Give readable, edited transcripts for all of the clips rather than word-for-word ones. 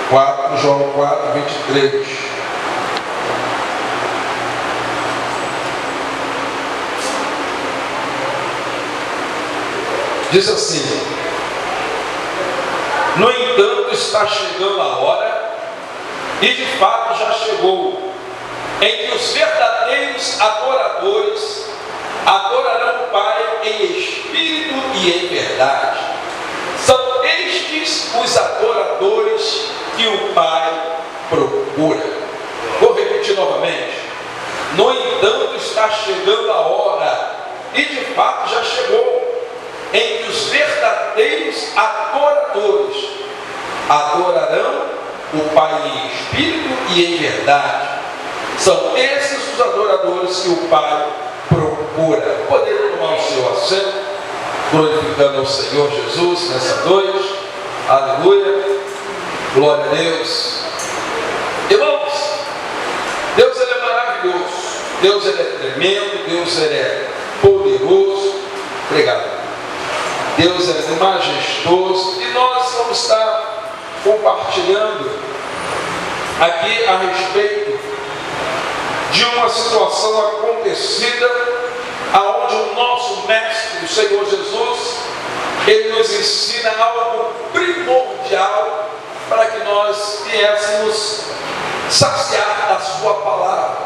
João 4, 23. Diz assim: no entanto, está chegando a hora, e de fato já chegou, em que os verdadeiros adoradores adorarão o Pai em espírito e em verdade. São estes os adoradores que o Pai procura. Vou repetir novamente. No entanto, está chegando a hora, e de fato já chegou, em que os verdadeiros adoradores adorarão o Pai em espírito e em verdade. São esses os adoradores que o Pai procura. Poder tomar o seu assento, glorificando ao Senhor Jesus nessa noite. Aleluia. Glória a Deus. Irmãos, Deus ele é maravilhoso, Deus ele é tremendo, Deus ele é poderoso. Obrigado. Deus é majestoso, e nós vamos estar compartilhando aqui a respeito de uma situação acontecida, aonde o nosso mestre, o Senhor Jesus, ele nos ensina algo primordial para que nós viéssemos saciar da sua palavra.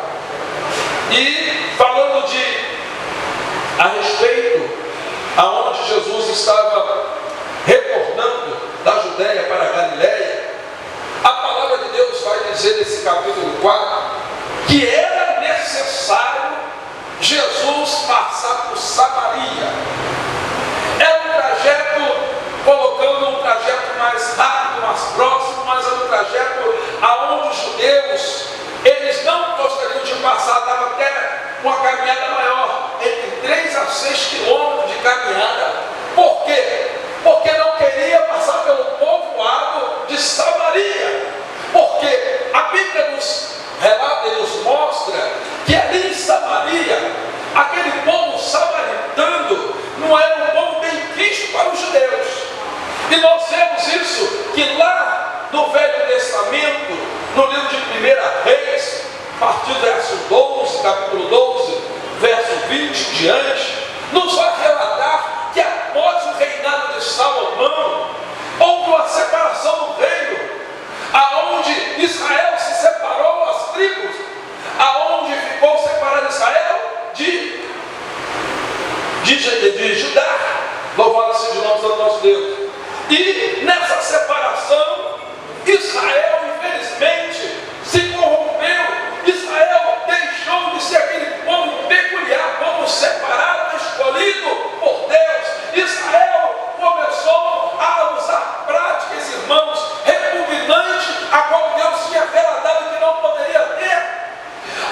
E falando a respeito aonde Jesus estava retornando da Judéia para a Galiléia, a palavra de Deus vai dizer nesse capítulo 4 que era necessário Jesus passar por Samaria. Era um trajeto, colocando um trajeto mais rápido, mais próximo, mas era um trajeto aonde os judeus, eles não gostariam de passar, dava até uma caminhada maior, entre 3 a 6 quilômetros de caminhada. Por quê? Porque não queria passar pelo povoado de Samaria. Porque a Bíblia nos relata e nos mostra que ali em Samaria, aquele povo samaritano não era um povo bem visto para os judeus. E nós vemos isso, que lá no Velho Testamento, no livro de 1 Reis, a partir do verso 12, capítulo 12, verso 20 em diante, nos vai relatar que após o reinado de Salomão, houve uma separação do reino, aonde Israel se separou, as tribos, aonde ficou separado Israel de Judá. Louvado seja o nome do nosso Deus. E nessa separação, Israel, infelizmente, se corrompeu. Israel deixou de ser aquele povo peculiar, povo separado, escolhido por Deus. Israel começou a usar práticas, irmãos, repugnantes, a qual Deus tinha relatado que não poderia ter,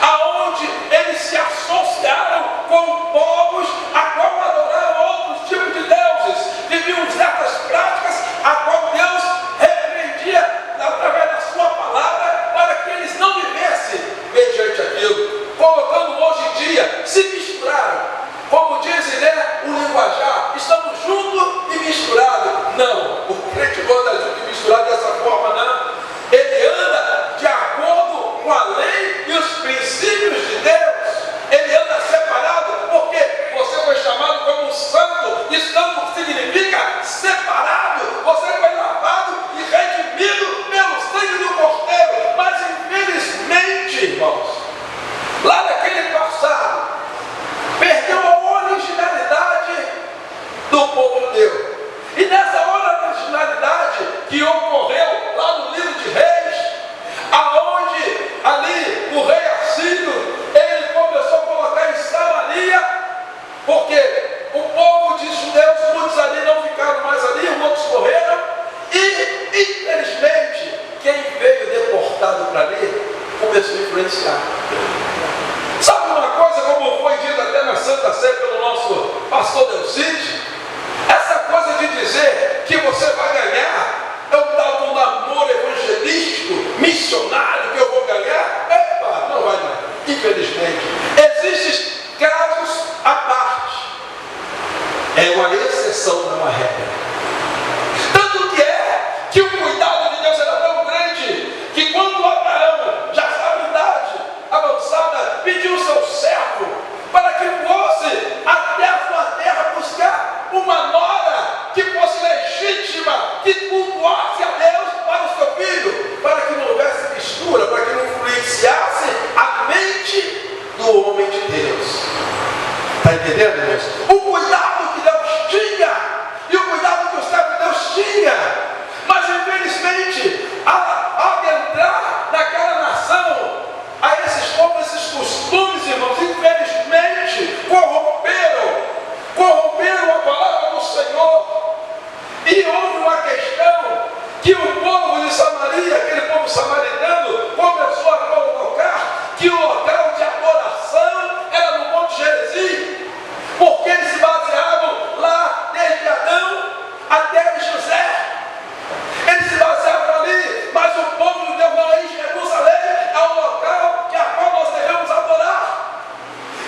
aonde eles se associaram com povos a qual adoraram outros tipos de deuses, viviam certas práticas a qual Deus repreendia através da sua palavra, para que eles não vivessem mediante aquilo, colocando hoje em dia, se misturaram, como dizem, né, o linguajar, estamos juntos e misturados. Não, o crente não anda junto e misturado dessa forma, não. Ele anda de acordo com a lei e os princípios de Deus. Ele anda separado, porque você foi chamado como um santo. Isso não significa separado. Você foi lavado e redimido pelo sangue do Cordeiro. Mas infelizmente, irmãos, lá naquele passado, perdeu a originalidade do povo de Deus. E nessa originalidade que ocorreu lá no livro de Reis, aonde ali o rei Assírio, ele começou a colocar em Samaria, porque o povo de judeus, muitos ali não ficaram mais ali, outros correram, e infelizmente quem veio deportado para ali começou a influenciar. Sabe uma coisa, como foi dito até na Santa Ceia pelo nosso pastor Delcide? Essa coisa de dizer que você vai ganhar é um tal de um namoro evangelístico, missionário que eu vou ganhar. Epa, não vai mais. Infelizmente, existem casos à parte. É uma exceção, não uma regra. Tanto que o cuidado de Deus era tão grande entendendo, Deus? O cuidado que Deus tinha, e o cuidado que o servo de Deus tinha, mas infelizmente, ao adentrar naquela nação, a esses povos, esses costumes, irmãos, infelizmente, corromperam a palavra do Senhor. E houve uma questão que o povo de Samaria, aquele povo samaritano, começou a colocar que o local de adoração era no Monte Gerizim, porque eles se baseavam lá desde Adão até José. Eles se baseavam ali, mas o povo de Deus não é em Jerusalém, é o local que a qual nós devemos adorar.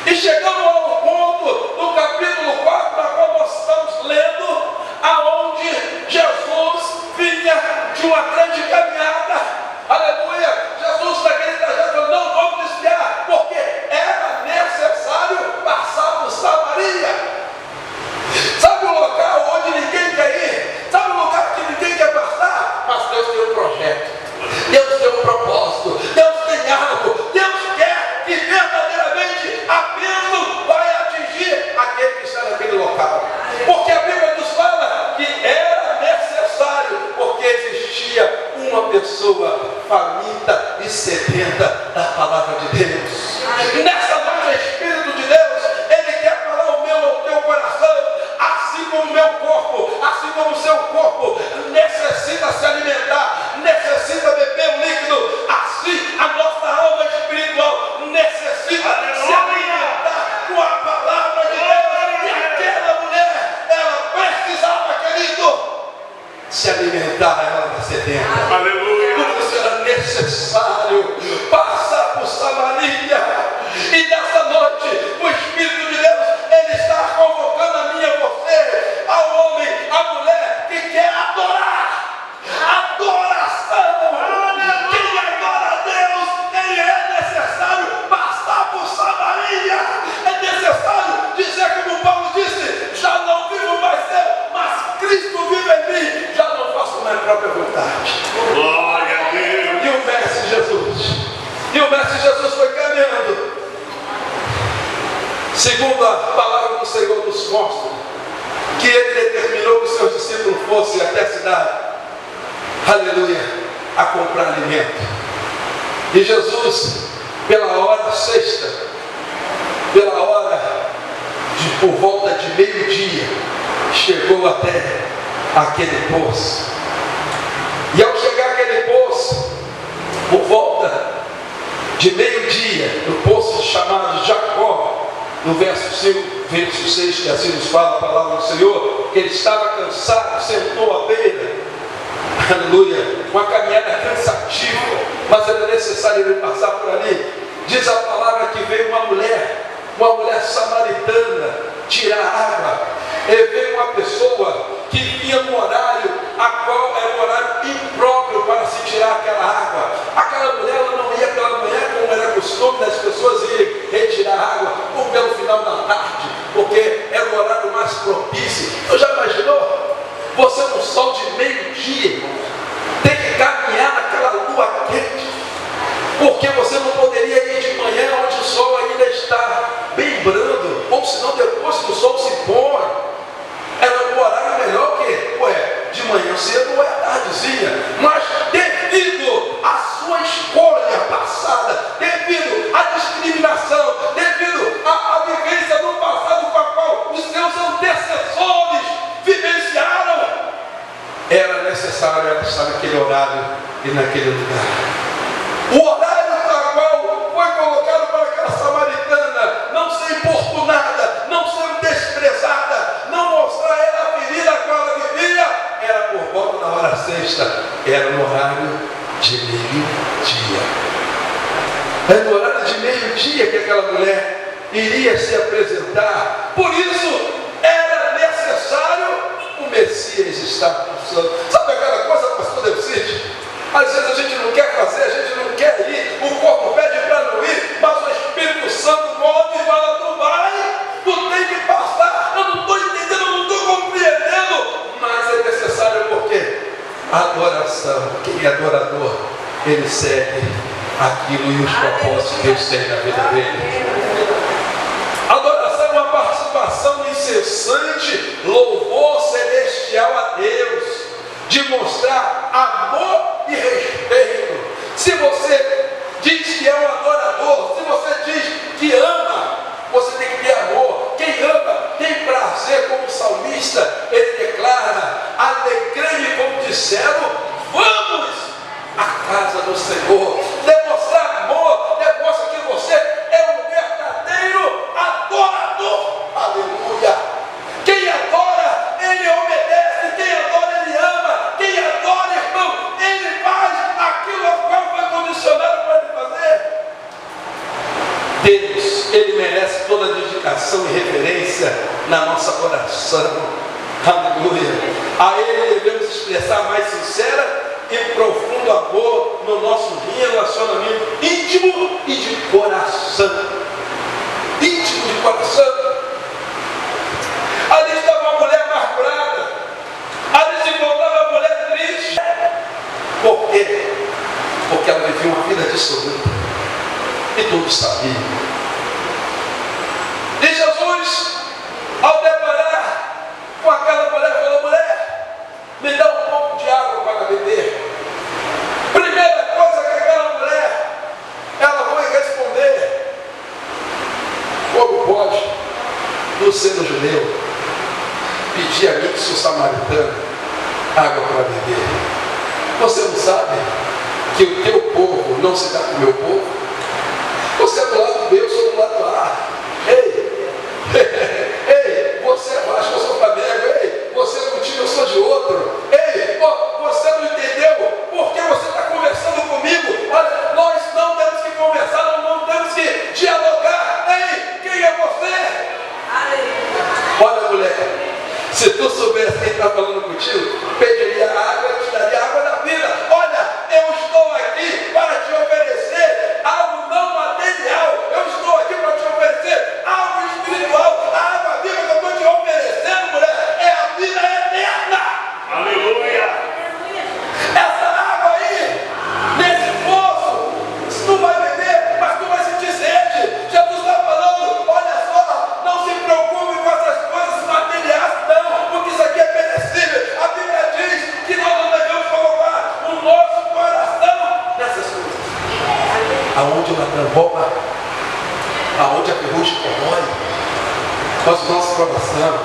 E chegamos ao ponto do capítulo 4, da qual nós estamos lendo, aonde Jesus vinha de uma grande caminhada, aleluia. Jesus naquele trajeto falou: não vamos desviar, porque era necessário passar por Samaria. Sabe o local onde ninguém quer ir? Sabe o lugar que ninguém quer passar? Mas Deus tem um projeto, Deus tem um propósito, Deus tem algo, Deus quer que verdadeiramente a bênção vai atingir aquele que está naquele local. Porque a Bíblia nos fala que era necessário, porque existia uma pessoa faminta e sedenta da palavra de Deus. Nessa noite, o Espírito de Deus, Ele quer falar o meu ao teu coração, assim como o meu corpo, assim como o seu corpo necessita se alimentar, necessita beber um líquido, assim a nossa alma espiritual necessita se alimentar com a palavra de Deus. E aquela mulher, ela precisava, querido, se alimentar, ela está sedenta. Aleluia. Por isso era necessário passar por Samaria. E nessa noite, o Espírito de Deus, Ele está convocando a mim e a você, ao homem, à mulher que quer adorar. Adoração. Quem adora a Deus, ele é necessário passar por Samaria. É necessário dizer como Paulo disse: já não vivo mais eu, mas Cristo vive em mim. Já não faço minha própria vontade. Glória a Deus. E o Mestre Jesus foi caminhando. Segundo a palavra do Senhor nos mostra, que Ele determinou que os seus discípulos fossem até a cidade, aleluia, a comprar alimento. E Jesus, pela hora sexta, pela hora por volta de meio-dia, chegou até aquele poço. E ao chegar àquele poço, por volta de meio-dia, no poço chamado Jacó, no verso 5, verso 6, que assim nos fala a palavra do Senhor, que ele estava cansado, sentou à beira, aleluia, uma caminhada cansativa, mas era necessário ele passar por ali. Diz a palavra que veio uma mulher samaritana, tirar água. E veio uma pessoa que vinha no horário, a qual era um horário impróprio para se tirar aquela água. Aquela mulher, ela não ia pela manhã, como era costume das pessoas irem retirar água, ou pelo final da tarde, porque era o horário mais propício. Você já imaginou? Você no sol de meio-dia, irmão, tem que caminhar naquela lua quente, porque você não poderia ir de manhã, onde o sol ainda está bem brando, ou senão depois que o sol se põe. Era um horário melhor que, de manhã cedo ou é tardezinha. Mas devido à sua escolha passada, devido à discriminação, devido à vivência no passado com a qual os seus antecessores vivenciaram, era necessário ela estar naquele horário e naquele lugar. O horário para o qual foi colocado para aquela samaritana não ser importunada, não ser desprezada, não mostrar ela a ferida a qual ela vivia, era por volta da hora sexta, era no horário de meio-dia. É no horário de meio-dia que aquela mulher iria se apresentar. Por isso era necessário o Messias estar passando. Sabe aquela coisa, pastor Delcide? Às vezes a gente não quer fazer, a gente não quer ir, o corpo pede para não ir, mas o Espírito Santo move e fala: tu vai, tu tem que passar. Eu não estou entendendo, eu não estou compreendendo, mas é necessário, porque a adoração, quem é adorador, ele segue aquilo e os propósitos que Deus tem na vida dele. Adoração é uma participação incessante louvor celestial a Deus, de mostrar amor e respeito. Se você diz que é um adorador, se você diz que ama, você tem que ter amor. Quem ama tem prazer, como o salmista, ele declara: alegrei-me, como disseram, vamos à casa do Senhor. Demonstrar amor demonstra que você é um verdadeiro adorador. Aleluia! Quem adora, ele obedece. Quem adora, ele ama. Quem adora, irmão, ele faz aquilo ao qual foi condicionado para ele fazer. Deus, ele merece toda a dedicação e reverência na nossa oração. Aleluia! A ele devemos expressar mais sincera e profundo amor no nosso relacionamento íntimo e de coração. Íntimo de coração. Ali estava uma mulher amargurada. Ali se encontrava uma mulher triste. Por quê? Porque ela vivia uma vida dissoluta. E todos sabiam. E Jesus, ao deparar com aquela mulher, falou: mulher, me dá um pouco de água para beber. Primeira coisa que aquela mulher, ela foi responder: como pode, no seno judeu, pedir a mim, que sou samaritano, água para beber? Você não sabe que o teu povo não se dá com o meu povo? Você é do lado B, eu sou do lado A. Ei, você é Vasco, eu sou Flamengo. Ei, você é de um time, eu sou de outro. Ei, você não entendeu por que você está conversando comigo? Olha, nós não temos que conversar, nós não temos que dialogar. Ei, quem é você? Olha, mulher, se tu soubesse quem está falando contigo, pediria água e te daria água da vida. Olha, eu estou aqui para te oferecer algo não material. Eu estou aqui para te oferecer algo espiritual. A água viva que eu estou te oferecendo, mulher, é a vida eterna. Aleluia! Essa água aí, nesse poço, tu vai beber, mas tu vai sentir sede. Jesus está falando: olha só, não se preocupe com essas coisas materiais, não, porque isso aqui é perecível. A Bíblia diz que nós não devemos colocar o nosso coração nessas coisas. Aonde o ladrão rouba, aonde a ferrugem corrói, mas o nosso coração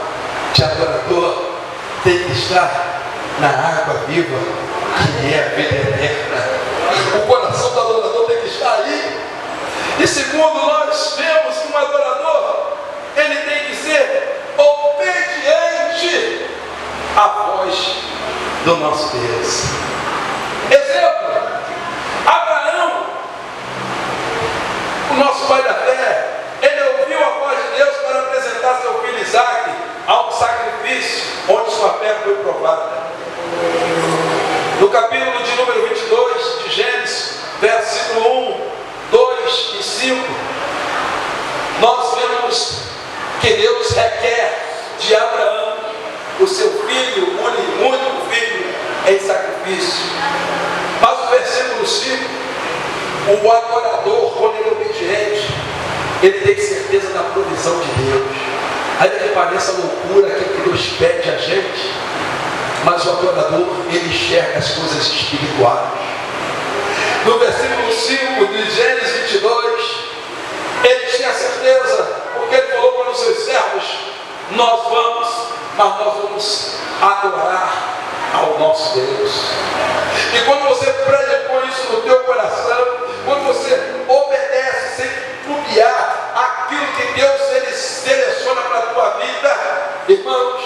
de adorador tem que estar na água viva, que é a vida eterna. O coração do adorador tem que estar aí. E segundo, nós vemos que um adorador, ele tem que ser obediente à voz do nosso Deus. Exemplo: Abraão, o nosso pai da fé, ele ouviu a voz de Deus para apresentar seu filho Isaque a um sacrifício, onde sua fé foi provada. No capítulo de número 22 de Gênesis, versículo 1, 2 e 5, nós vemos que Deus requer de Abraão o seu filho, o único filho, em sacrifício. Mas o versículo 5, o adorador, quando ele é obediente, ele tem certeza da provisão de Deus. Ainda que pareça loucura aquilo que Deus pede a gente, mas o adorador, ele enxerga as coisas espirituais. No versículo 5 de Gênesis 22, ele tinha certeza, porque ele falou para os seus servos: nós vamos, mas nós vamos adorar ao nosso Deus. E quando você predispõe isso no teu coração, quando você obedece sem titubear aquilo que Deus ele seleciona para a tua vida, irmãos,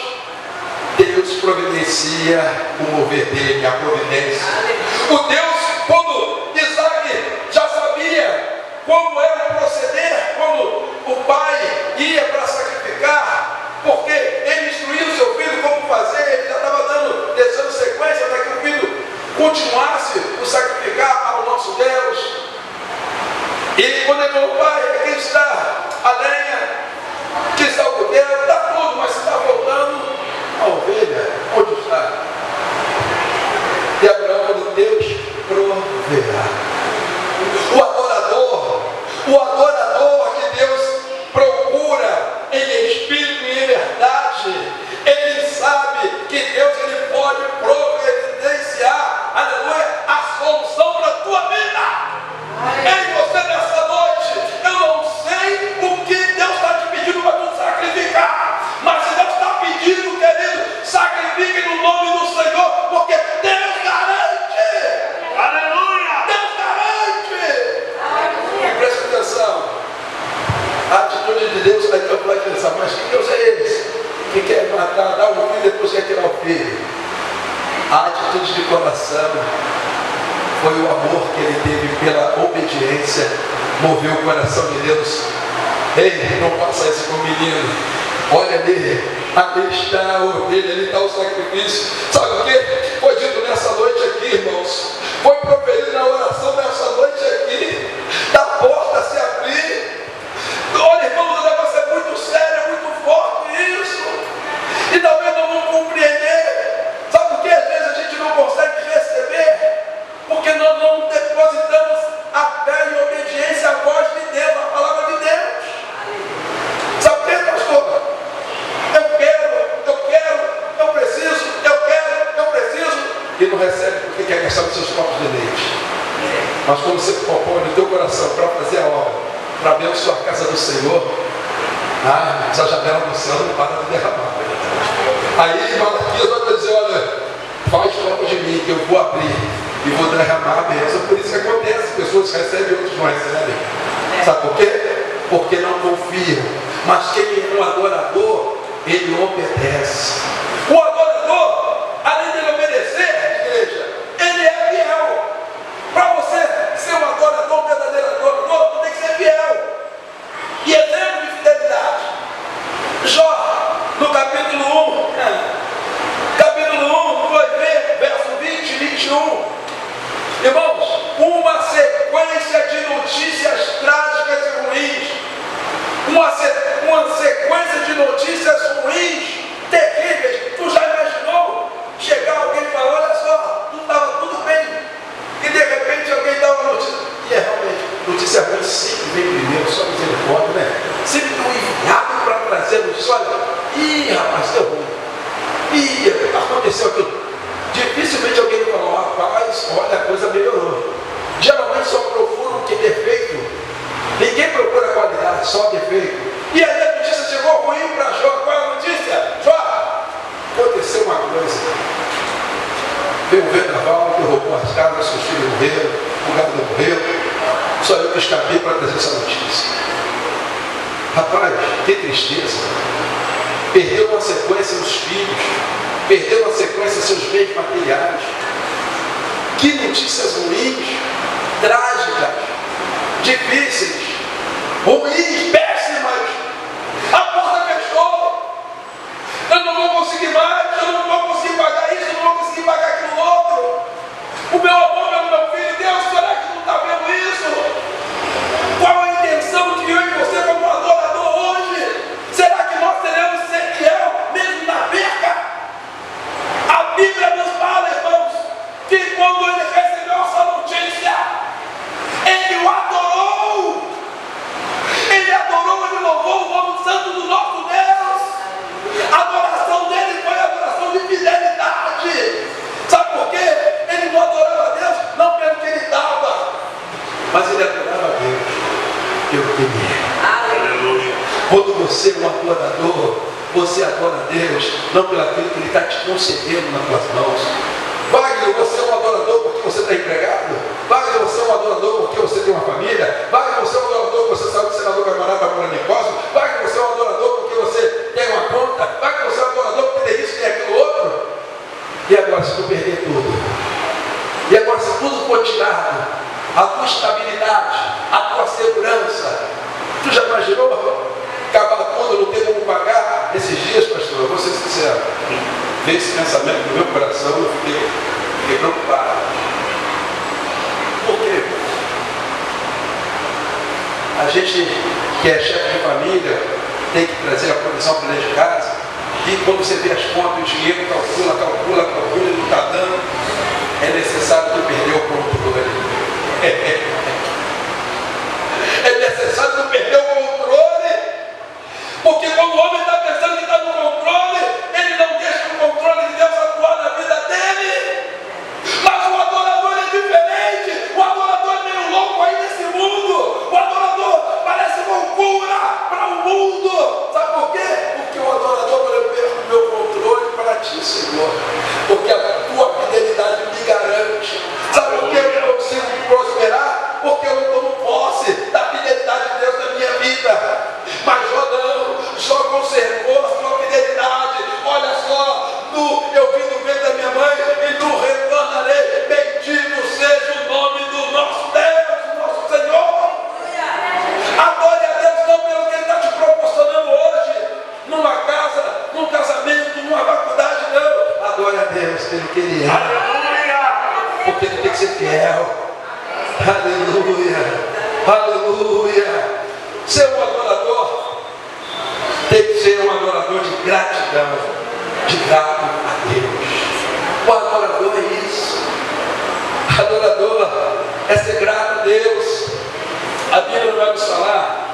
Deus providencia o mover dele, a providência. O Deus, quando Isaque já sabia como era o proceder, quando o pai ia para sacrificar, porque ele instruía o seu filho como fazer, ele já estava deixando sequência para que o filho continuasse o sacrificar ao nosso Deus. E quando ele falou: pai, aqui está a lenha, aqui está o cordeiro, está tudo, mas está faltando a ovelha, onde está? E Abraão falou: Deus proverá. O adorador que Deus procura em espírito e em verdade, atitude de coração, foi o amor que ele teve pela obediência, moveu o coração de Deus. Ei, não faça isso com o menino. Olha ali está a ovelha, ali está o sacrifício. Sabe o que? Foi dito nessa noite aqui, irmãos. Foi proferido na oração nessa noite aqui. Da porta se abrir. Olha, irmãos, o negócio é muito sério, é muito forte isso. E talvez não vamos compreender. Sabe por que às vezes a gente não consegue receber? Porque nós não depositamos a fé e a obediência à voz de Deus, à palavra de Deus. Sabe por que, pastor? Eu preciso, eu preciso. E não recebe porque quer gastar os seus próprios deleites. Mas quando você propõe no teu coração para fazer a obra, para abençoar a casa do Senhor, essa janela do céu não para de derramar. Aí Malaquias vai dizer, olha, faz prova de mim que eu vou abrir e vou derramar a bênção. Por isso que acontece, pessoas recebem, outros não recebem. Sabe por quê? Porque não confiam. Mas quem é um adorador, ele obedece. O adorador, além de ele obedecer, igreja, ele é fiel. Para você ser um adorador, um verdadeiro adorador, tu tem que ser fiel. E exemplo de fidelidade. Jó, no capítulo 1, tu vai ver, verso 20 e 21. Irmãos, uma sequência de notícias trágicas e ruins. Uma sequência de notícias ruins, terríveis. Tu já imaginou chegar alguém e falar, olha só, não estava tudo bem. E de repente alguém dá uma notícia. E é realmente, notícia ruim sempre vem primeiro, só misericórdia, né? Sempre um enviado para trazer notícia. Olha, rapaz, deu ruim. Aconteceu aquilo. Dificilmente alguém falou, rapaz, olha, a coisa melhorou. Geralmente só procuram o que é defeito. Ninguém procura qualidade, só defeito. E aí a notícia chegou ruim para Jó. Qual é a notícia? Jó, aconteceu uma coisa. Veio um vendaval, derrubou as casas, seus filhos morreram, o gado morreu. Só eu que escapei para trazer essa notícia. Rapaz, que tristeza. Perdeu uma sequência os filhos. Perdeu uma sequência seus bens materiais. Que notícias ruins, trágicas, difíceis, ruins, péssimas. A porta fechou. Eu não vou conseguir mais, eu não vou conseguir pagar isso, eu não vou conseguir pagar aquilo outro. O meu amor pelo meu filho, Deus, será que não está vendo isso? Qual a intenção de eu e você como adorador hoje? Será que nós teremos ser fiel mesmo na perca? A Bíblia nos fala, irmãos, que quando ele recebeu essa notícia, ele o adorou. Ele adorou, ele louvou o nome santo do nosso Deus. A adoração dele foi a adoração de fidelidade. Sabe por quê? Ele não adorava a Deus, não pelo que ele dava, mas ele adorava a Deus pelo que ele é. Aleluia. Quando você é um adorador, você adora a Deus, não pelo aquilo que ele está te concedendo nas tuas mãos. Wagner, você é um adorador porque você está empregado? Wagner, você é um adorador porque você tem uma família? Wagner, você é um adorador porque você saiu do senador camarada para morar em Cosmo? Wagner, você é um adorador porque você tem uma conta? Wagner, você é um adorador porque tem isso, tem aquilo outro? E agora, se tu perder tudo? E agora, se tudo for tirado, a tua estabilidade, a tua segurança, tu já imaginou? Acabar tudo, não ter como pagar? Esses dias, pastor, eu vou ser sincero, veio esse pensamento no meu coração, eu fiquei preocupado. Por quê? A gente que é chefe de família tem que trazer a provisão para dentro de casa, e quando você vê as contas, o dinheiro calcula, e não está dando, é necessário tu perder o controle. É necessário tu perder o controle. Porque quando o homem está pensando que está no controle, ele não deixa o controle de Deus atuar na vida dele. Mas o adorador é diferente. O adorador é meio louco aí nesse mundo. O adorador parece loucura para o mundo. Sabe por quê? Porque o adorador vai perder o meu controle para ti, Senhor. Porque a tua fidelidade me garante. Sabe por que eu consigo prosperar? Aleluia, aleluia. Ser um adorador tem que ser um adorador de gratidão, de grato a Deus. O adorador é isso. Adorador é ser grato a Deus. A Bíblia vai nos falar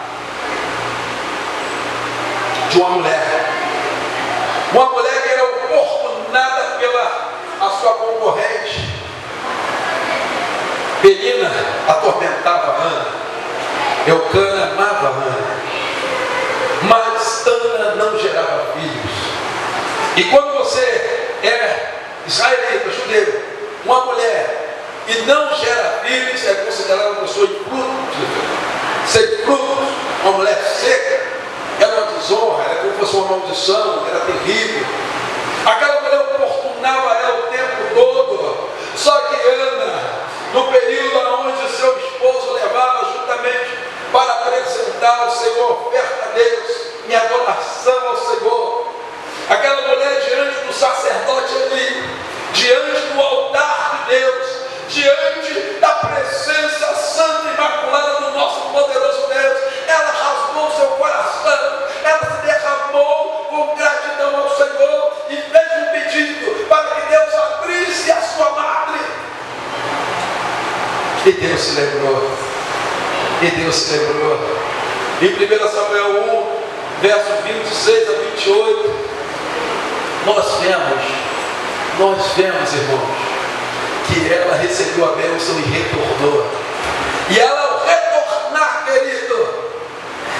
de uma mulher que era oportunada pela a sua concorrente. Penina atormentava Ana, Eucana amava Ana, mas Ana não gerava filhos. E quando você é israelita, judeu, uma mulher e não gera filhos, é considerada uma pessoa infrutífera, sem frutos, uma mulher seca, era uma desonra, era como se fosse uma maldição, era terrível. Aquela mulher oportunava ela o tempo todo. Só que Ana, no período onde seu esposo levava juntamente para apresentar ao Senhor oferta a Deus, em adoração ao Senhor, aquela mulher diante do sacerdote ali, diante do altar de Deus, diante da presença santa e imaculada do nosso poderoso Deus, ela rasgou seu coração, ela se derramou com gratidão ao Senhor e fez um pedido para que Deus abrisse a sua madre. E Deus se lembrou. E Deus se lembrou. Em 1 Samuel 1, verso 26 a 28, nós vemos, irmãos, que ela recebeu a bênção e retornou. E ela, ao retornar, querido,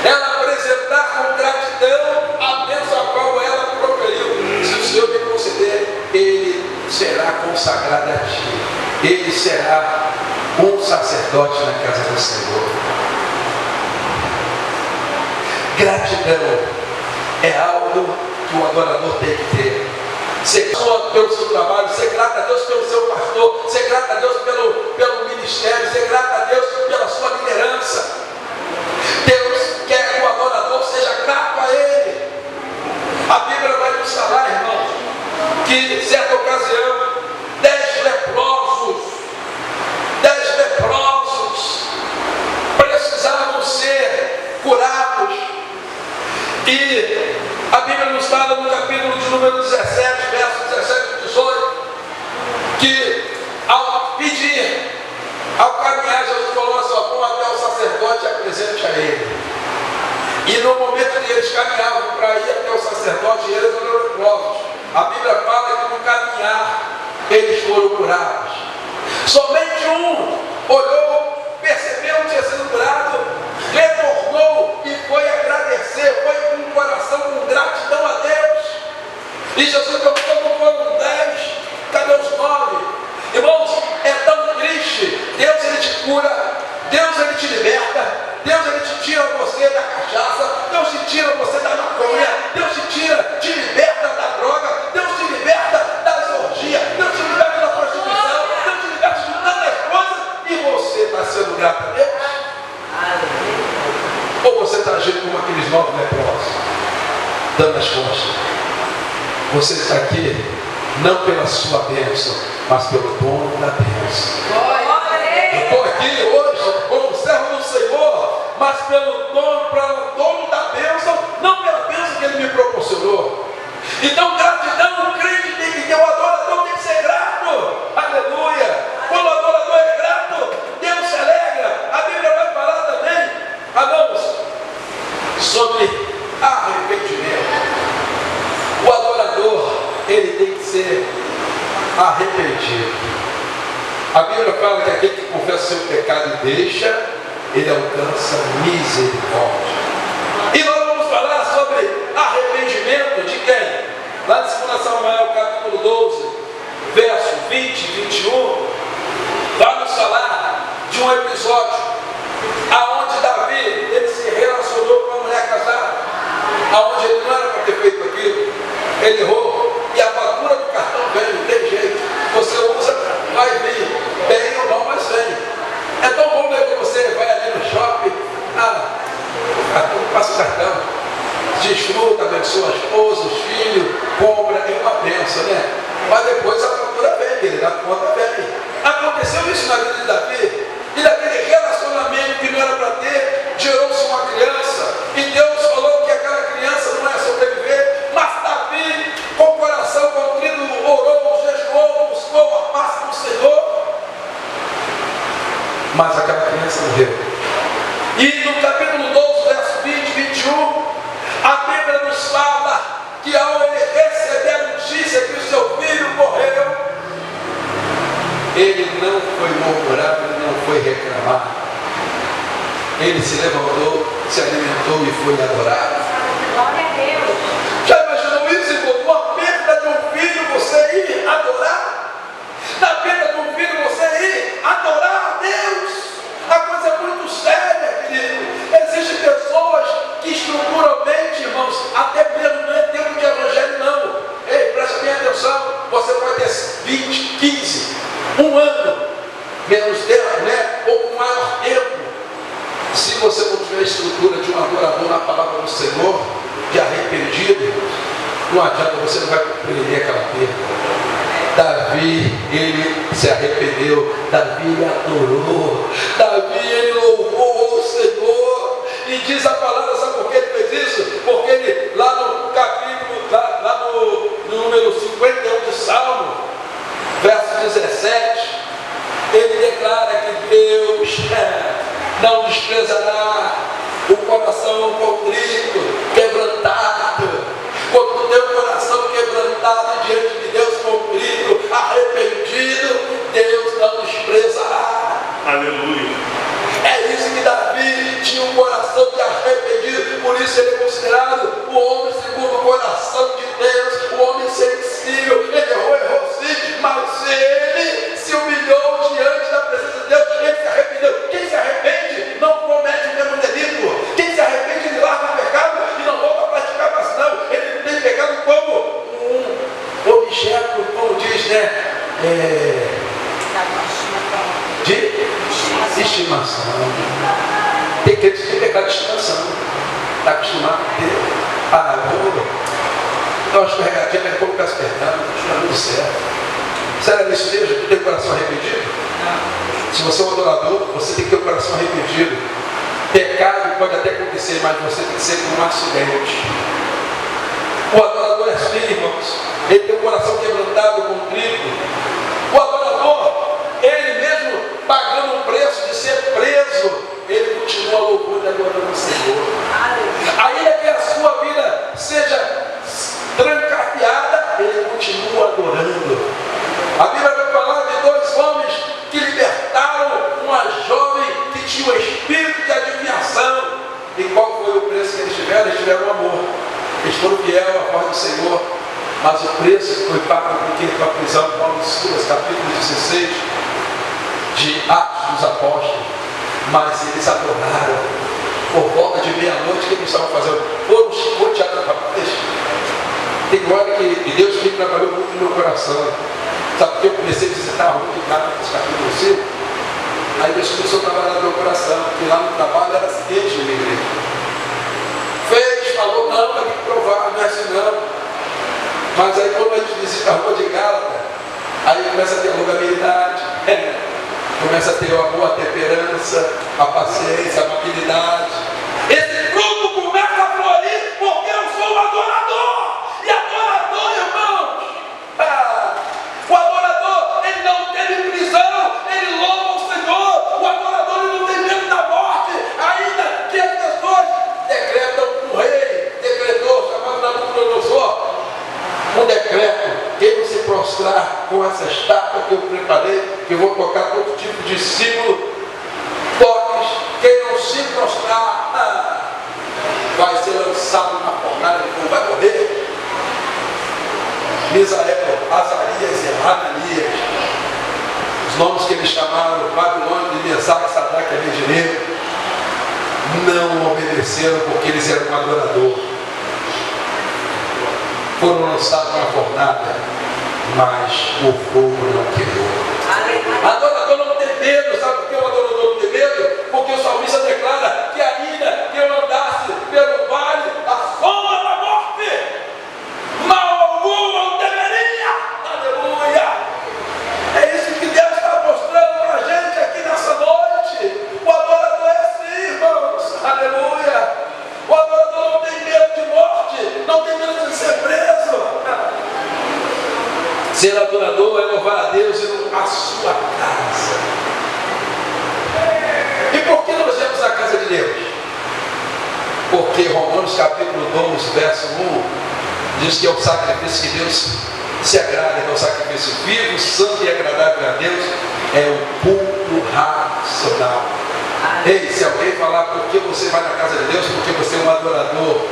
ela apresentar com gratidão a bênção a qual ela proferiu. Se o Senhor me conceder, ele será consagrado a ti. Ele será um sacerdote na casa do Senhor. Gratidão é algo que o adorador tem que ter. Ser grato pelo seu trabalho, ser grato a Deus pelo seu pastor, ser grato a Deus pelo ministério, ser grato a Deus pela sua liderança. Deus quer que o adorador seja grato a Ele. A Bíblia vai nos falar, irmãos, que em certa ocasião 10 leprosos precisavam ser curados. E a Bíblia nos fala no capítulo de número 17, versos 17 e 18, que ao pedir, ao caminhar, Jesus falou assim: vão até o sacerdote e apresente a ele. E no momento que eles caminhavam para ir até o sacerdote, eles eram leprosos. A Bíblia fala que no caminhar eles foram curados. Somente um olhou, percebeu que tinha sido curado, retornou e foi agradecer, foi com o coração, com gratidão a Deus. E Jesus perguntou: como foram 10? Cadê os 9? Irmãos, é tão triste. Deus, ele te cura, Deus, ele te liberta, Deus, ele te tira você da cachaça, Deus te tira você da maconha, Deus te liberta da droga, Deus te liberta das orgias, Deus te liberta da prostituição, Deus te liberta de tantas coisas, e você está sendo grato a Deus? Ou você está agindo como aqueles 9 leprosos, dando as costas? Você está aqui não pela sua bênção, mas pelo dono da bênção. Eu estou aqui hoje como servo do Senhor, mas pelo dono da bênção, não pela bênção que Ele me proporcionou. Então, gratidão, o crente tem que ter, o adorador tem que ser grato. Aleluia! Quando o adorador é grato, Deus se alegra. A Bíblia vai falar também, amamos, sobre arrependimento. O adorador, ele tem que ser arrependido. A Bíblia fala que aquele que confessa seu pecado e deixa, ele alcança misericórdia. E nós vamos falar sobre arrependimento de quem? Lá em 2 Samuel, capítulo 12, verso 20 e 21, vai nos falar de um episódio aonde Davi, ele se relacionou com uma mulher casada, aonde ele não era para ter feito aquilo, ele errou, e a fatura do cartão veio, não tem jeito. Você usa, vai vir, bem ou não, mas vem. É tão bom ver que você vai ali no shopping, passa o cartão, desfruta, abençoa a esposa, os filhos, compra, é uma bênção, né? Mas depois a fatura vem, querido, a conta vem. Aconteceu isso na vida de Davi, e Davi mas aquela criança morreu. E no capítulo 12, verso 20 e 21, a Bíblia nos fala que ao ele receber a notícia que o seu filho morreu, ele não foi murmurar, ele não foi reclamar. Ele se levantou, se alimentou e foi adorar. Glória a Deus. Já imaginou isso, irmão? Uma perda de um filho, você ir adorar? Na perda de um filho, você ir adorar a Deus? A coisa é muito séria, querido. Existem pessoas que estruturalmente, irmãos, até mesmo não é tempo de evangelho, não. Ei, presta bem atenção. Você pode ter 20, 15, um ano, menos tempo, né? Ou maior tempo. Se você não tiver a estrutura de um adorador na palavra do Senhor, de arrependido, não adianta, você não vai compreender aquela perda. Davi, ele se arrependeu, Davi ele adorou, Davi ele louvou o Senhor, e diz a palavra, sabe por que ele fez isso? Porque ele, lá no capítulo, lá no número 51 de Salmo, verso 17, ele declara que Deus não desprezará o coração contrito, quebrantado. Quando tem o coração quebrantado diante de Deus, contrito, arrependido, Deus não desprezará. Aleluia. É isso que Davi tinha, um coração de arrependido, por isso ele é considerado o homem segundo o coração de Deus, o homem sensível. Ele errou sim, mas ele se humilhou diante da presença de Deus, ele se arrependeu. Quem se arrepende não comete o mesmo delito. Quem se arrepende, ele larga o pecado e não volta a praticar mais não. Ele não tem pecado como um objeto, como diz, né? De estimação. Tem crente que tem pecado de estimação. Está acostumado a ter. Então acho que o regatinho é como peço perdão, está tudo certo. Será isso mesmo? Tu tem o coração arrependido? Se você é um adorador, você tem que ter o coração arrependido. Pecado pode até acontecer, mas você tem que ser como um acidente. O adorador é assim, irmãos. Ele tem o coração quebrantado, contrito. O adorador, ele mesmo pagando o preço de ser preso, ele continua louvando e adorando o Senhor. Ainda que a sua vida seja trancafiada, ele continua adorando. A Bíblia vai falar de dois homens que libertaram uma jovem que tinha um espírito de adivinhação. E qual foi o preço que eles tiveram? Eles tiveram amor. Eles foram fiéis à voz do Senhor. Mas o preço foi pago com a prisão. Paulo de Silas, capítulo 16 de Atos dos Apóstolos. Mas eles adoraram. Por volta de meia-noite, o que eles estavam fazendo? Foram chicoteados para peixe. Tem hora que Deus me trabalhou muito no meu coração. Sabe porque eu comecei a visitar a rua de Gálatas, capítulo 5? Aí Deus começou a trabalhar no meu coração, porque lá no trabalho era seguinte, minha igreja. Fez, falou, não, tem que provar, não é assim não. Mas aí quando a gente visita a rua de Gálatas, aí começa a ter a longabilidade, começa a ter o amor, a temperança, a paciência, a amabilidade. Esse fruto começa a florir porque eu sou um adorador. E adorador, irmãos, o adorador, ele não teve prisão, ele louva o Senhor. O adorador, ele não tem medo da morte, ainda que as pessoas decretam um rei, decretou, chamado Nabucodonosor, um decreto: quem não se prostrar com essa estátua que eu preparei, que eu vou tocar todo tipo de símbolo, toques, quem não se prostrar, vai ser lançado na fornalha de fogo, vai morrer. Misael, Azarias e Hananias, os nomes que eles chamaram Babilônia de Mesaque, Sadraque e Abednego, não obedeceram porque eles eram um adorador. Foram lançados na fornalha, mas o fogo não queimou. Adorador não tem medo. Sabe por que o adorador não tem medo? Porque o salmista declara que ainda que eu andasse pelo vale da sombra da morte, mal algum não temeria. Aleluia! É isso que Deus está mostrando para a gente aqui nessa noite. O adorador é assim, irmãos. Aleluia! O adorador não tem medo de morte, não tem medo de ser preso. Ser adorador é louvar a Deus e a sua casa. Romanos capítulo 12, verso 1, diz que é o sacrifício que Deus se agrada, é o sacrifício vivo, santo e agradável a Deus, é o culto racional. Ei, se alguém falar porque você vai na casa de Deus, porque você é um adorador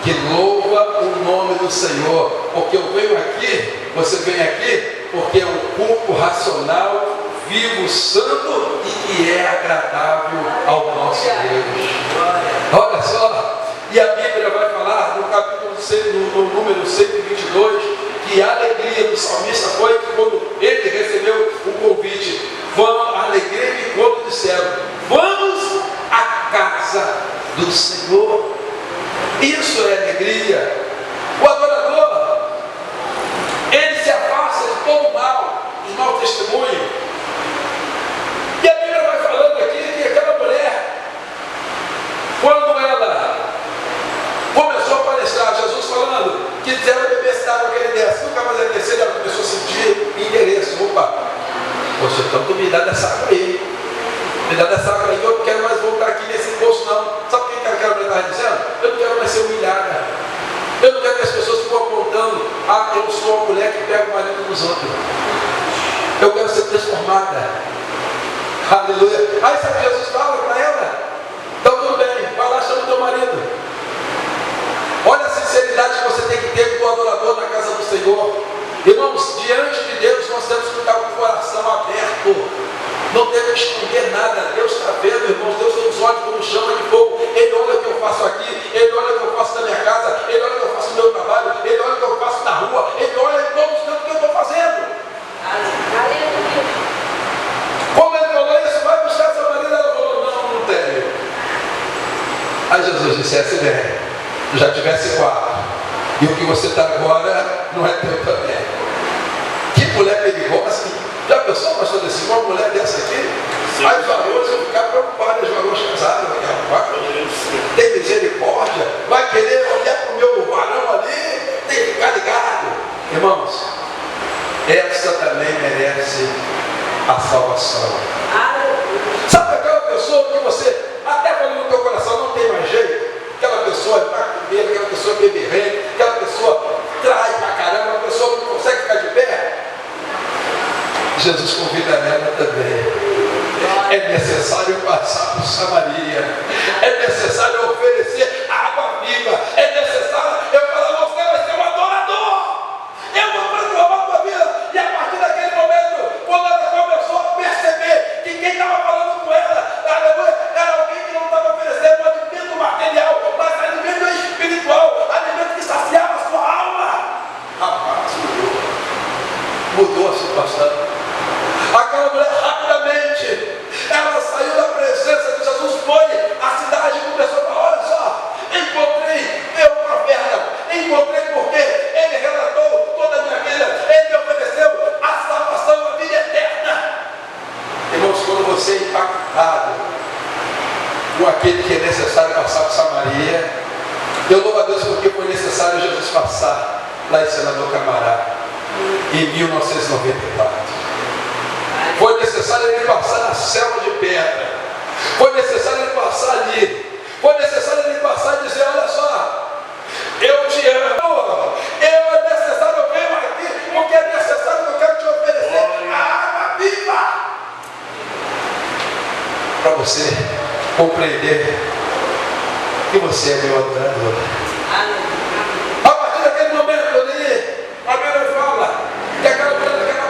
que louva o nome do Senhor, porque eu venho aqui, você vem aqui, porque é um culto racional, vivo, santo e que é agradável ao nosso Deus. Olha só, e a Bíblia vai falar no capítulo 6, no número 122, que a alegria do salmista foi que quando ele recebeu o convite, alegrei-me quando disseram, vamos à casa do Senhor. Isso é alegria. O adorador, ele se afasta de todo o mal, de mau testemunho. E a Bíblia vai falando aqui que aquela mulher, quando ela começou a palestrar, Jesus falando que ela bebesse da água que ele desse, nunca mais ia descer, ela começou a sentir interesse. Opa, poxa, então tu me dá dessa água aí. Me dá dessa água aí, eu não quero mais voltar aqui nesse poço não. Sabe o que aquela mulher estava dizendo? Eu não quero mais ser humilhada. Eu não quero que as pessoas ficam apontando, eu sou a mulher que pega o marido dos outros. Eu quero ser transformada. Aleluia. Aí sabe, Jesus fala para ela, então tudo bem, vai lá, chama o teu marido. Olha a sinceridade que você tem que ter com o adorador na casa do Senhor. Irmãos, diante de Deus nós temos que estar com o coração aberto. Não temos que esconder nada. Deus está vendo, irmãos. Deus tem os olhos como chama de fogo. Ele olha o que eu faço aqui, Ele olha o que eu faço na minha casa, Ele olha o que eu faço no meu trabalho, Ele olha o que eu faço na rua, Ele olha em todos os cantos que eu estou fazendo. Como ele falou isso, vai buscar essa marido. Ela falou, não tenho. Aí Jesus disse, essa ideia, já tivesse 4. E o que você está agora não é teu também. Que mulher perigosa. Já pensou, pastor, desse uma mulher dessa aqui? Sim. Aí os varões vão ficar preocupados, os varões casados, tem misericórdia, vai querer olhar para o meu varão ali, tem que ficar ligado. Irmãos, essa também merece a salvação. Sabe aquela pessoa que você até falou no teu coração, não tem mais jeito? Aquela pessoa é macumbeira, aquela pessoa é beberrente, aquela pessoa trai pra caramba, uma pessoa que não consegue ficar de pé. Jesus convida ela também. É necessário passar por Samaria. É necessário oferecer água viva. É necessário, eu falo, você vai ser um adorador. Eu vou transformar a tua vida. E a partir daquele momento, quando ela começou a perceber que quem estava falando com ela, aleluia, era alguém que não estava oferecendo alimento material, mas alimento espiritual, alimento que saciava a sua alma. Rapaz, mudou a situação. Aquela mulher rapidamente, ela saiu da presença de Jesus, foi à cidade e começou a falar, olha só, encontrei meu profeta, encontrei porque ele relatou toda a minha vida, ele me ofereceu a salvação, a vida eterna. Irmãos, quando você é impactado com aquele que é necessário passar por Samaria, eu louvo a Deus porque foi necessário Jesus passar lá em Senador Camará, em 1994. Foi necessário ele passar na selva de pedra. Foi necessário ele passar ali. Foi necessário ele passar e dizer, olha só, eu te amo. É necessário, eu venho aqui, porque é necessário que eu quero te oferecer a água viva. Para você compreender que você é meu adorador. A partir daquele momento ali, a Bíblia fala que aquela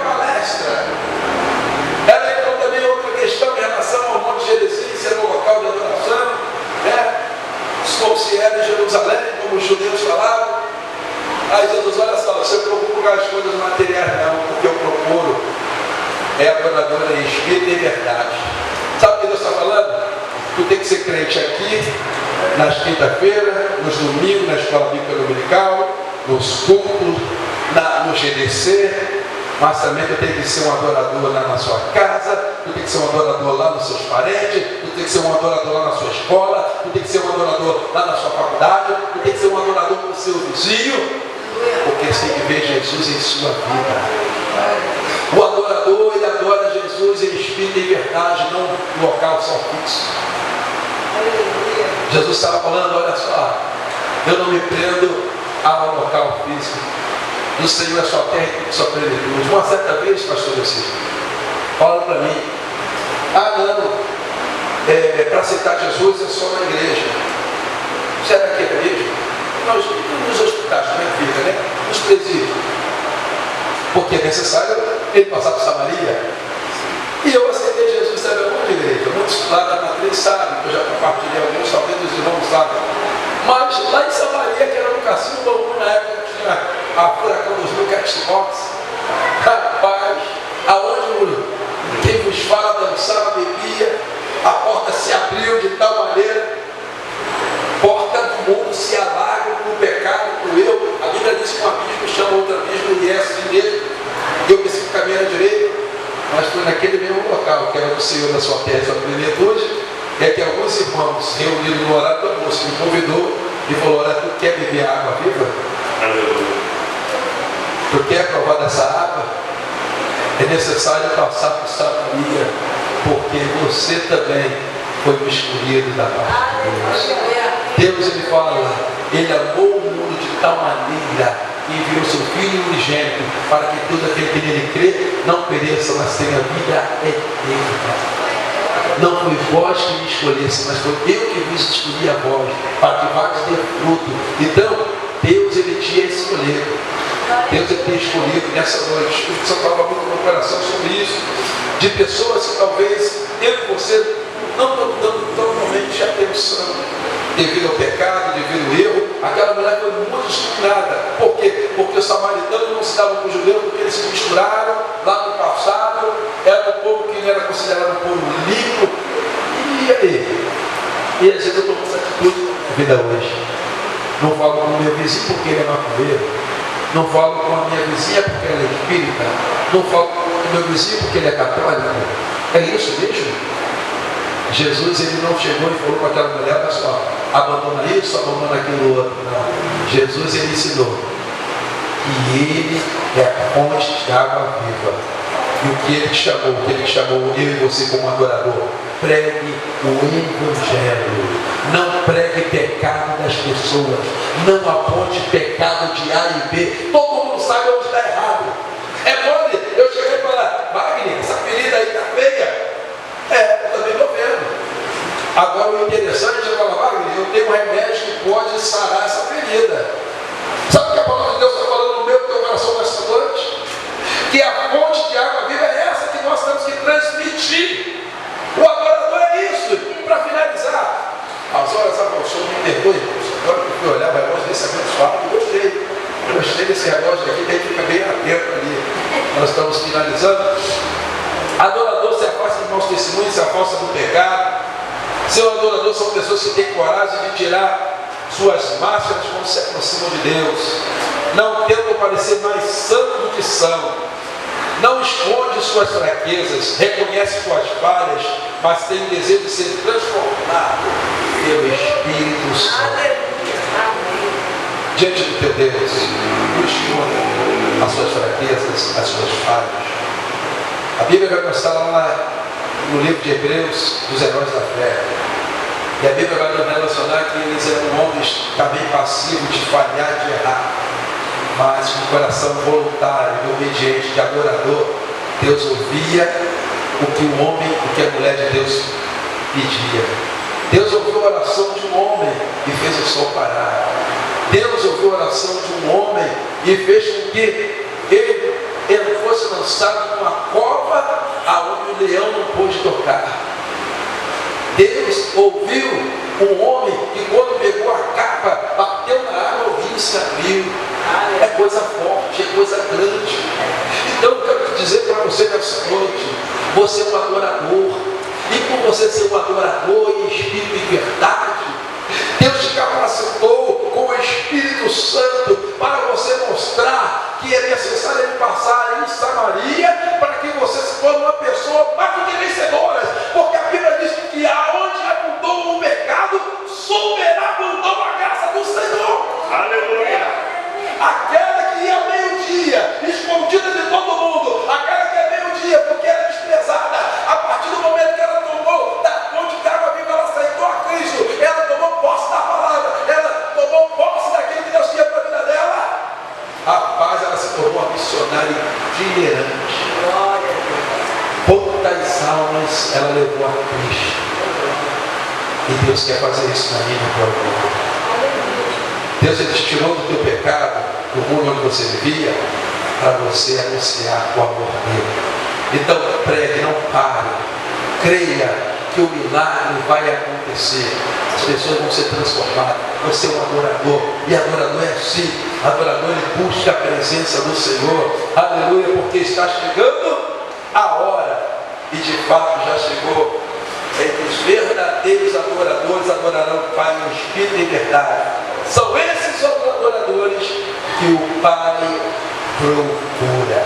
palestra, ela entrou também outra questão em relação ao Monte Gerizim, ser um local de adoração, né? Como se era em Jerusalém, como os judeus falavam. Aí Jesus, olha só, você procura as coisas materiais não, porque eu procuro é adorador em espírito e em verdade. Sabe o que Deus está falando? Tu tem que ser crente aqui, nas quinta-feiras, nos domingos, na escola bíblica dominical, nos cultos, no GDC, mas também tu tem que ser um adorador lá na sua casa, tu tem que ser um adorador lá nos seus parentes, tu tem que ser um adorador lá na sua escola, tu tem que ser um adorador lá na sua faculdade, tu tem que ser um adorador com o seu vizinho, porque você tem que ver Jesus em sua vida. O adorador, ele adora Jesus em espírito e em verdade, não no local só fixo. Jesus estava falando, olha só, eu não me prendo a um local físico. Do Senhor é só terra e só plenitude. Uma certa vez, pastor Luciano, fala para mim, para aceitar Jesus é só na igreja. Será que é mesmo? Nós nos hospitais, como é que fica, né? Nos presídios. Porque é necessário ele passar por Samaria. E eu aceitei Jesus, sabe onde, igreja? Muitos lá da matriz sabem, que eu já compartilhei alguns, talvez os irmãos sabem. Mas lá em Samaria, que era no Cassino Bambu, na época que tinha a furacão dos mil catchbox, rapaz, aonde quem vos fala dançava, bebia, a porta se abriu de tal maneira, porta do mundo se alaga com o pecado, com o eu. A Bíblia diz que um abismo chama outro abismo e é assim mesmo. Eu pensei que caminho era direito, mas foi naquele mesmo local, que era o Senhor da sua terra e sua plenitude, é que alguns irmãos reunidos no horário do almoço me convidou e falou, olha, tu quer beber água viva? Tu quer provar dessa água? É necessário passar por Samaria, porque você também foi o escolhido da parte de Deus. Deus, ele fala, ele amou o mundo de tal maneira que enviou seu Filho unigênito para que todo aquele que nele crê não pereça, mas tenha vida eterna. Não foi vós que me escolhesse, mas foi eu que vos escolhi a vós, para que vós dê fruto. Então, Deus, ele tinha escolhido. Deus, ele tinha escolhido nessa noite. O Espírito Santo falava muito no meu coração sobre isso, de pessoas que talvez eu e você não estão dando totalmente atenção, devido ao pecado, devido ao erro. Aquela mulher foi muito disciplinada. Por quê? Porque os samaritanos não se davam com os judeus, porque eles se misturaram lá no passado. Era um povo que não era considerado um povo limpo. E aí? E às vezes eu estou com essa atitude na vida hoje. Não falo com o meu vizinho porque ele é maconheiro. Não falo com a minha vizinha porque ela é espírita. Não falo com o meu vizinho porque ele é católico. É isso mesmo? Jesus, ele não chegou e falou com aquela mulher, olha só, abandona isso, abandona aquilo outro. Não. Jesus, ele ensinou que ele é a fonte de água viva. E o que ele chamou eu e você como adorador, pregue o Evangelho. Não pregue pecado das pessoas. Não aponte pecado de A e B. Todo mundo sabe onde está errado. É mole, eu cheguei e falar, Wagner, essa ferida aí está feia. Eu também estou vendo. Agora o interessante é falar, Wagner, eu tenho um remédio que pode sarar essa ferida. Sabe o que a palavra de Deus está falando no meu e teu coração nessa noite? Que a fonte de água viva é essa que nós temos que transmitir. O adorador é isso. Para finalizar, as horas avançou, me perdoe, agora que eu fui olhar o relógio desse abençoado, gostei desse relógio aqui, que a gente fica bem atento ali. Nós estamos finalizando. Adorador se afasta de maus testemunhos, se afasta do pecado. Seu adorador são pessoas que têm coragem de tirar suas máscaras quando se aproximam de Deus. Não tentam parecer mais santo do que são. Não esconde suas fraquezas, reconhece suas falhas, mas tem o desejo de ser transformado pelo Espírito Santo. Diante do teu Deus, não esconda as suas fraquezas, as suas falhas. A Bíblia vai mostrar lá no livro de Hebreus dos heróis da fé. E a Bíblia vai nos relacionar que eles eram homens também passivos de falhar, de errar, mas com coração voluntário e obediente, de adorador. Deus ouvia o que o homem, o que a mulher de Deus pedia. Deus ouviu a oração de um homem e fez o sol parar. Deus ouviu a oração de um homem e fez com que ele fosse lançado numa cova aonde o leão não pôde tocar. Deus ouviu um homem que quando pegou a capa, bateu na água, o rio se abriu. É coisa forte, é coisa grande. Então eu quero te dizer para você nessa noite, você é um adorador. E por você ser um adorador em espírito e verdade, Deus te capacitou com o Espírito Santo para você mostrar que é necessário ele passar em Samaria para que você se torne uma pessoa mais do que vencedora. Porque a Bíblia diz que aonde abundou o pecado, superabundou a graça do Senhor. Aleluia! Aquela que ia meio-dia, escondida de todo mundo, aquela que é meio-dia porque era desprezada, a partir do momento que ela tomou da fonte de água viva, ela aceitou a Cristo, ela tomou posse cruz, ela levou a Cristo. E Deus quer fazer isso na minha e na tua vida. Deus, Ele te tirou do teu pecado, do mundo onde você vivia, para você anunciar o amor dele. Então pregue, não pare. Creia que o milagre vai acontecer. As pessoas vão ser transformadas. Você é um adorador. E adorador é assim. Adorador, ele busca a presença do Senhor. Aleluia, porque está chegando a hora. E de fato já chegou. Entre os verdadeiros adoradores adorarão o Pai no Espírito e em verdade. São esses os adoradores que o Pai procura.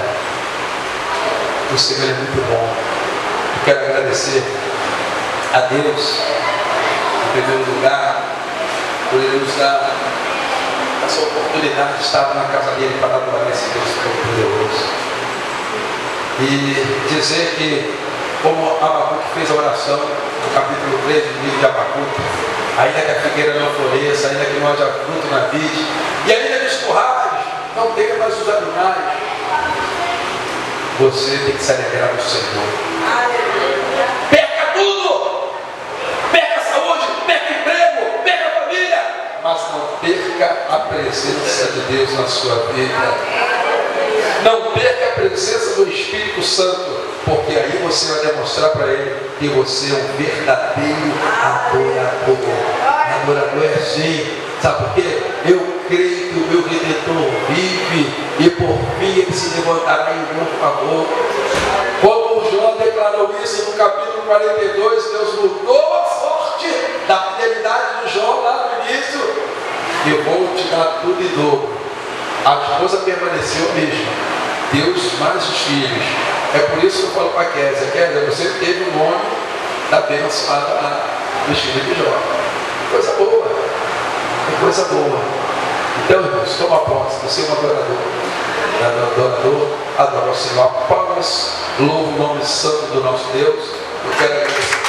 O Senhor é muito bom. Eu quero agradecer a Deus, em primeiro lugar, por Ele nos dar essa oportunidade de estar na casa dele para adorar esse Deus poderoso. E dizer que, como Abacuque fez a oração, no capítulo 3 do livro de Abacuque, ainda que a figueira não floresça, ainda que não haja fruto na vide, e ainda que os currais não tenha mais os animais, você tem que se alegrar no Senhor. Perca tudo! Perca a saúde, perca emprego, perca a família, mas não perca a presença de Deus na sua vida. Não perca a presença do Espírito Santo, porque aí você vai demonstrar para Ele que você é um verdadeiro adorador. Adorador é assim, sabe por quê? Eu creio que o meu Redentor vive e por fim Ele se levantará em meu favor. Como Jó declarou isso no capítulo 42, Deus mudou a sorte da fidelidade de Jó lá no início. Eu vou te dar tudo em dobro. A esposa permaneceu mesmo, Deus mais os filhos. É por isso que eu falo para a Kézia, você teve o nome da bênção lá dos filhos de Jó. Coisa boa, é coisa boa. Então, irmãos, toma posse, você é um adorador, adora o Senhor. Palmas, louva o nome santo do nosso Deus. Eu quero agradecer.